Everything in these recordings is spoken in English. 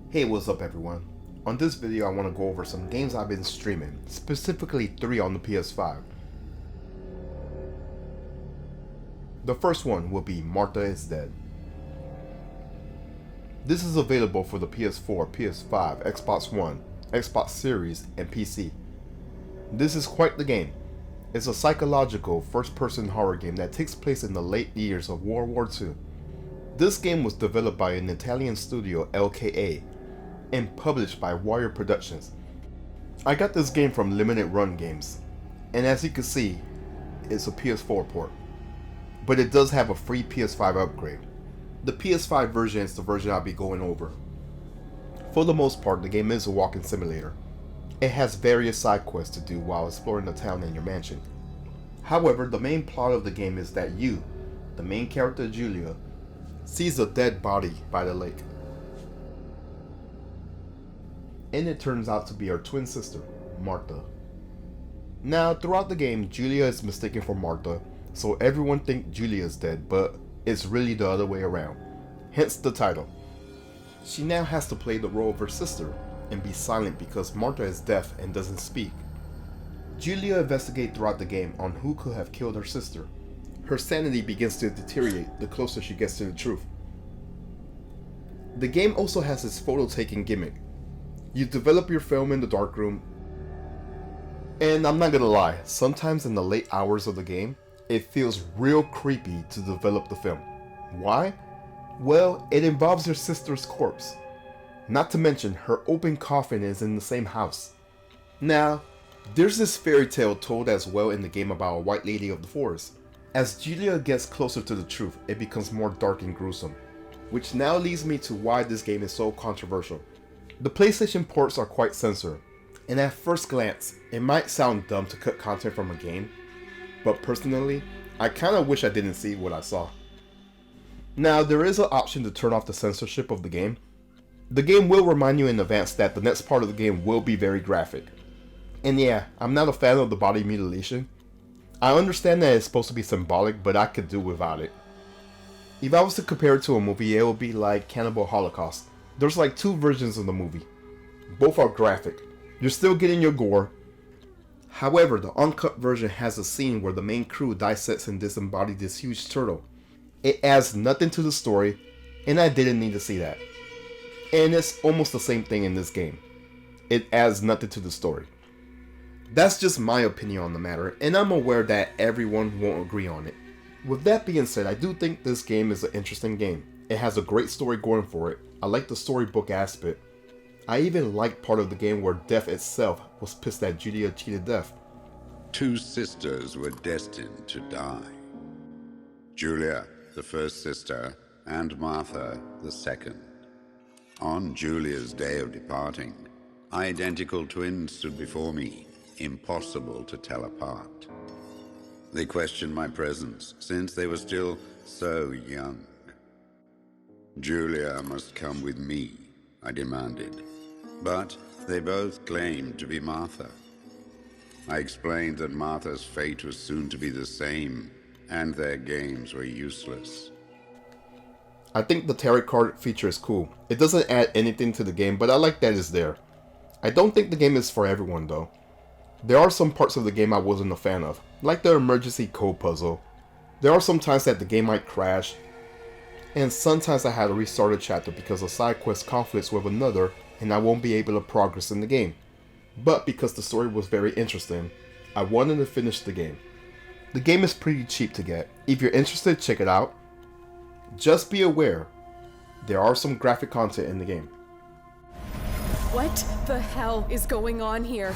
Hey, what's up everyone? On this video I want to go over some games I've been streaming, specifically 3 on the PS5. The first one will be Martha is Dead. This is available for the PS4, PS5, Xbox One, Xbox Series, and PC. This is quite the game. It's a psychological first-person horror game that takes place in the late years of World War II. This game was developed by an Italian studio, ElGato, and published by Warrior Productions. I got this game from Limited Run Games, and as you can see, it's a PS4 port. But it does have a free PS5 upgrade. The PS5 version is the version I'll be going over. For the most part, the game is a walking simulator. It has various side quests to do while exploring the town and your mansion. However, the main plot of the game is that you, the main character Julia, sees a dead body by the lake. And it turns out to be her twin sister, Martha. Now, throughout the game, Julia is mistaken for Martha, so everyone thinks Julia is dead, but it's really the other way around. Hence the title. She now has to play the role of her sister and be silent because Martha is deaf and doesn't speak. Julia investigates throughout the game on who could have killed her sister. Her sanity begins to deteriorate the closer she gets to the truth. The game also has its photo-taking gimmick. You develop your film in the darkroom, and I'm not gonna lie, sometimes in the late hours of the game, it feels real creepy to develop the film. Why? Well, it involves your sister's corpse. Not to mention, her open coffin is in the same house. Now, there's this fairy tale told as well in the game about a white lady of the forest. As Julia gets closer to the truth, it becomes more dark and gruesome. Which now leads me to why this game is so controversial. The PlayStation ports are quite censored, and at first glance, it might sound dumb to cut content from a game, but personally, I kinda wish I didn't see what I saw. Now, there is an option to turn off the censorship of the game. The game will remind you in advance that the next part of the game will be very graphic. And yeah, I'm not a fan of the body mutilation. I understand that it's supposed to be symbolic, but I could do without it. If I was to compare it to a movie, it would be like Cannibal Holocaust. There's like 2 versions of the movie. Both are graphic. You're still getting your gore. However, the uncut version has a scene where the main crew dissects and disembodies this huge turtle. It adds nothing to the story, and I didn't need to see that. And it's almost the same thing in this game. It adds nothing to the story. That's just my opinion on the matter, and I'm aware that everyone won't agree on it. With that being said, I do think this game is an interesting game. It has a great story going for it. I like the storybook aspect. I even like part of the game where Death itself was pissed that Julia cheated Death. 2 sisters were destined to die. Julia, the first sister, and Martha, the second. On Julia's day of departing, identical twins stood before me, impossible to tell apart. They questioned my presence, since they were still so young. Julia must come with me, I demanded, but they both claimed to be Martha. I explained that Martha's fate was soon to be the same, and their games were useless. I think the tarot card feature is cool. It doesn't add anything to the game, but I like that it's there. I don't think the game is for everyone though. There are some parts of the game I wasn't a fan of, like the emergency code puzzle. There are some times that the game might crash, and sometimes I had to restart a chapter because a side quest conflicts with another and I won't be able to progress in the game. But because the story was very interesting, I wanted to finish the game. The game is pretty cheap to get. If you're interested, check it out. Just be aware, there are some graphic content in the game. What the hell is going on here?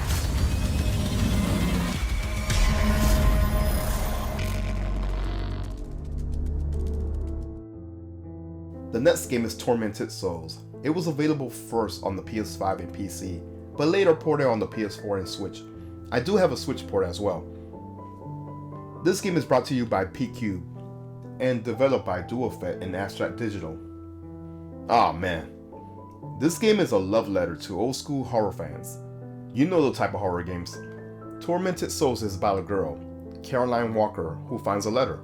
The next game is Tormented Souls. It was available first on the PS5 and PC, but later ported on the PS4 and Switch. I do have a Switch port as well. This game is brought to you by P-Cube and developed by DualFet and Abstract Digital. Ah man, this game is a love letter to old school horror fans. You know the type of horror games. Tormented Souls is about a girl, Caroline Walker, who finds a letter.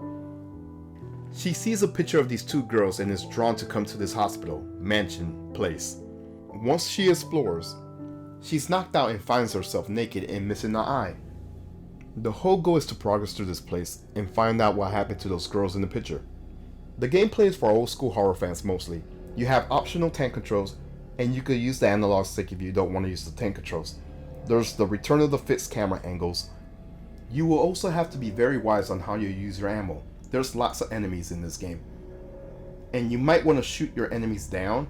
She sees a picture of these 2 girls and is drawn to come to this hospital, mansion, place. once she explores, she's knocked out and finds herself naked and missing an eye. The whole goal is to progress through this place and find out what happened to those girls in the picture. The gameplay is for old school horror fans mostly. You have optional tank controls, and you could use the analog stick if you don't want to use the tank controls. There's the return of the fixed camera angles. You will also have to be very wise on how you use your ammo. There's lots of enemies in this game, and you might want to shoot your enemies down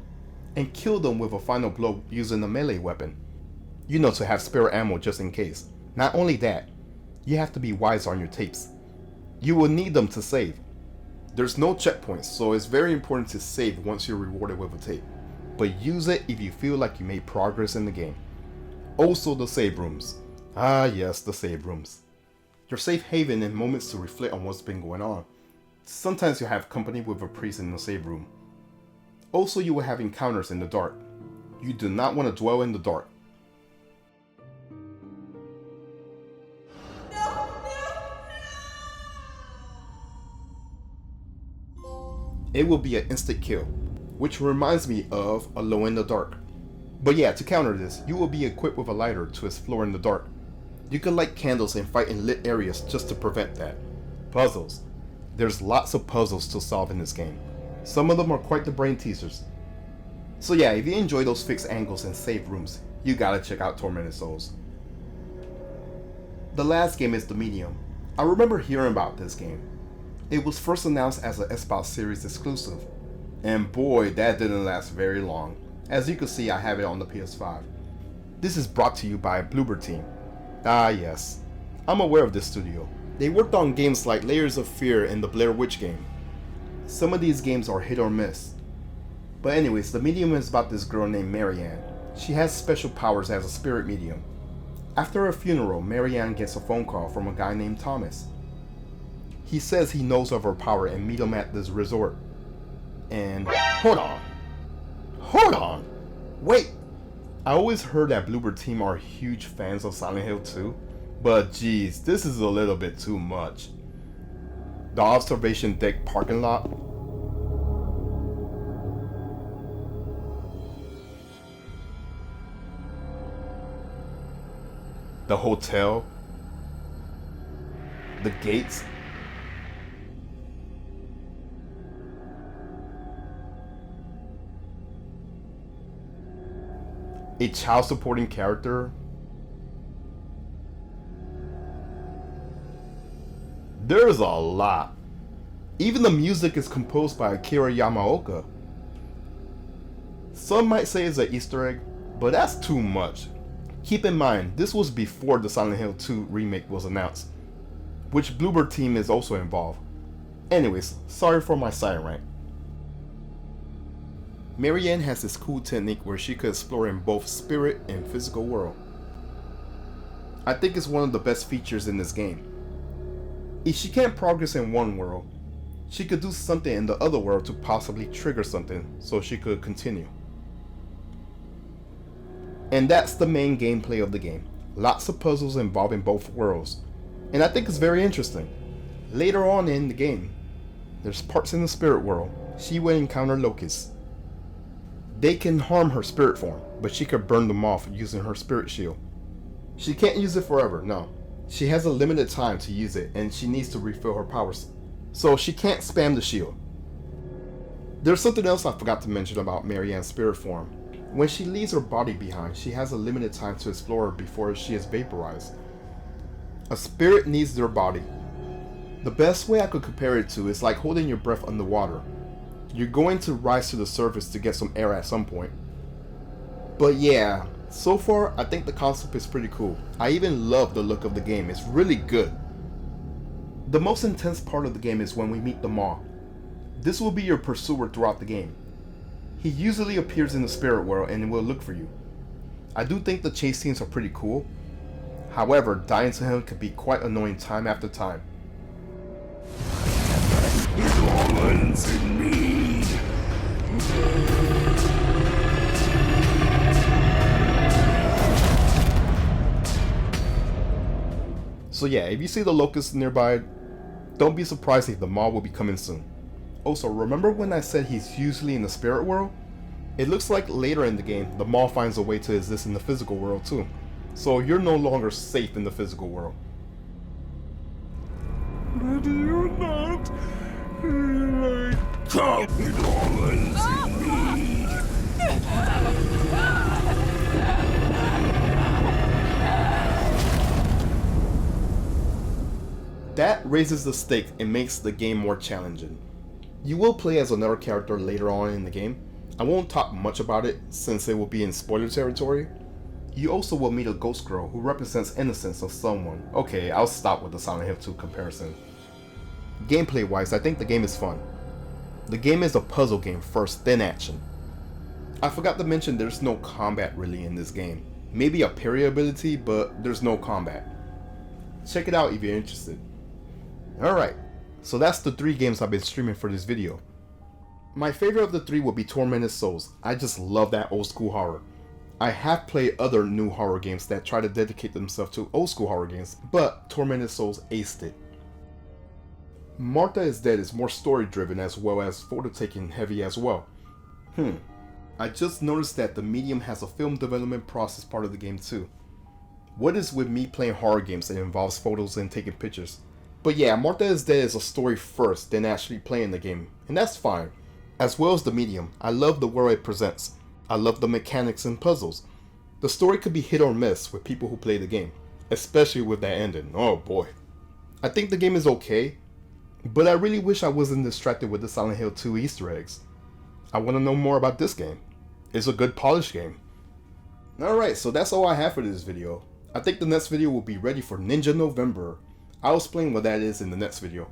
and kill them with a final blow using a melee weapon. You know, to have spare ammo just in case. Not only that, you have to be wise on your tapes. You will need them to save. There's no checkpoints, so it's very important to save once you're rewarded with a tape. But use it if you feel like you made progress in the game. Also the save rooms. Ah yes, the save rooms. Your safe haven and moments to reflect on what's been going on. Sometimes you have company with a priest in the save room. Also you will have encounters in the dark. You do not want to dwell in the dark. It will be an instant kill, which reminds me of Alone in the Dark. But yeah, to counter this, you will be equipped with a lighter to explore in the dark. You can light candles and fight in lit areas just to prevent that. Puzzles. There's lots of puzzles to solve in this game. Some of them are quite the brain teasers. So yeah, if you enjoy those fixed angles and save rooms, you gotta check out Tormented Souls. The last game is The Medium. I remember hearing about this game. It was first announced as an Xbox Series exclusive, and boy, that didn't last very long. As you can see, I have it on the PS5. This is brought to you by Bloober Team. Ah yes, I'm aware of this studio. They worked on games like Layers of Fear and the Blair Witch game. Some of these games are hit or miss. But anyways, The Medium is about this girl named Marianne. She has special powers as a spirit medium. After a funeral, Marianne gets a phone call from a guy named Thomas. He says he knows of her power and meet him at this resort. And hold on, wait! I always heard that Bloober Team are huge fans of Silent Hill 2, but geez, this is a little bit too much. The observation deck parking lot. The hotel. The gates. A child supporting character. There's a lot. Even the music is composed by Akira Yamaoka. Some might say it's an Easter egg, but that's too much. Keep in mind, this was before the Silent Hill 2 remake was announced, which Bloober Team is also involved. Anyways, sorry for my side rant. Marianne has this cool technique where she could explore in both spirit and physical world. I think it's one of the best features in this game. If she can't progress in one world, she could do something in the other world to possibly trigger something so she could continue. And that's the main gameplay of the game. Lots of puzzles involving both worlds. And I think it's very interesting. Later on in the game, there's parts in the spirit world. She will encounter locusts. They can harm her spirit form, but she could burn them off using her spirit shield. She can't use it forever, no. She has a limited time to use it, and she needs to refill her powers. So she can't spam the shield. There's something else I forgot to mention about Marianne's spirit form. When she leaves her body behind, she has a limited time to explore before she is vaporized. A spirit needs their body. The best way I could compare it to is like holding your breath underwater. You're going to rise to the surface to get some air at some point. But yeah, so far I think the concept is pretty cool. I even love the look of the game, it's really good. The most intense part of the game is when we meet the Maw. This will be your pursuer throughout the game. He usually appears in the spirit world and will look for you. I do think the chase scenes are pretty cool. However, dying to him could be quite annoying time after time. One's in need. So yeah, if you see the locusts nearby, don't be surprised if the Maw will be coming soon. Also, remember when I said he's usually in the spirit world? It looks like later in the game, the mall finds a way to exist in the physical world too. So you're no longer safe in the physical world. But you not like confidence in me. That raises the stakes and makes the game more challenging. You will play as another character later on in the game. I won't talk much about it since it will be in spoiler territory. You also will meet a ghost girl who represents innocence of someone. Okay, I'll stop with the Silent Hill 2 comparison. Gameplay wise, I think the game is fun. The game is a puzzle game first, then action. I forgot to mention there's no combat really in this game. Maybe a parry ability, but there's no combat. Check it out if you're interested. Alright, so that's the 3 games I've been streaming for this video. My favorite of the 3 would be Tormented Souls. I just love that old school horror. I have played other new horror games that try to dedicate themselves to old school horror games, but Tormented Souls aced it. Martha is Dead is more story driven as well as photo taking heavy as well. I just noticed that the medium has a film development process part of the game too. What is with me playing horror games that involves photos and taking pictures? But yeah, Martha is Dead is a story first, then actually playing the game, and that's fine. As well as the medium, I love the world it presents. I love the mechanics and puzzles. The story could be hit or miss with people who play the game, especially with that ending, oh boy. I think the game is okay, but I really wish I wasn't distracted with the Silent Hill 2 Easter eggs. I want to know more about this game. It's a good polished game. Alright, so that's all I have for this video. I think the next video will be ready for Ninja November. I'll explain what that is in the next video.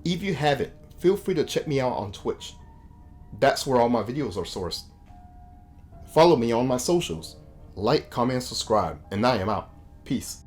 If you haven't, feel free to check me out on Twitch. That's where all my videos are sourced. Follow me on my socials. Like, comment, subscribe, and I am out. Peace.